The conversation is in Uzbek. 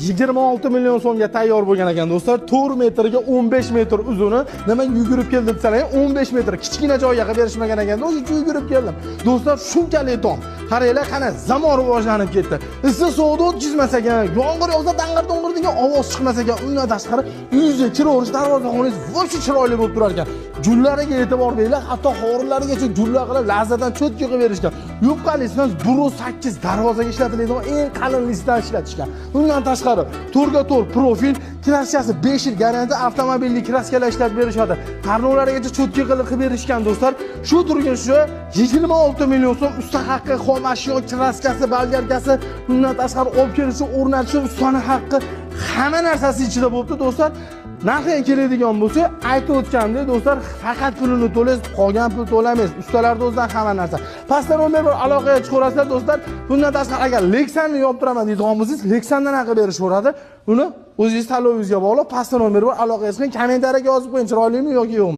26 million so'mga tayyor bo'lgan ekan do'stlar. 4 metrga 15 metr uzuni. Nima yugurib keldim desalaring 15 metr kichkina joyga qilib berishmagan ekan. O'zi yugurib keldim. Do'stlar, shunchalik tom. Qaranglar, qana zamon rivojlanib ketdi. Issiq sovuqda o'tkazmas ekan, yomg'ir yog'sa dang'ir degan ovoz chiqmas ekan. Undan tashqari uyingizga kiraverish darvozaxonangiz vo'sha chiroyli bo'lib turar ekan. Gullariga e'tibor beringlar, hatto hovrilarigacha gullar qilib lazzadan cho'tki qilib berishgan. Yupqalisidan 1.8 darvozaga ishlatiladigan eng qalin listdan ishlatishgan. Undan tashqari to'rga to'rt profil, kraskasi 5 yil garantiya, avtomobilni kraskalar ishlab berishadi. Qarnovlarigacha cho'tki qilib berishgan do'stlar. Shu turgan shu 26 million so'm usta haqqi, xom ashyo, kraskasi, bolgarkasi, undan tashqari olib kelishi, o'rnatishi, ustani haqqi, hamma narsasi ichida bo'libdi do'stlar. Narxiga keladigan bo'lsa, aytib o'tgandek do'stlar, faqat pulini to'laysiz, qolgan pul to'lamaysiz. Ustalarda o'zidan hamma narsa. Pastdan nomer bir aloqaga chiqarasizlar do'stlar. Bundan tashqari agar Lexanni yoptiraman deydigan bo'lsangiz, Lexandan haqi berishveradi. Buni o'zingiz tanlovingizga bog'liq. Pastdan nomer bir aloqaga chiqing, kommentariyaga yozib qo'ying, chiroylimi yoki yo'qmi.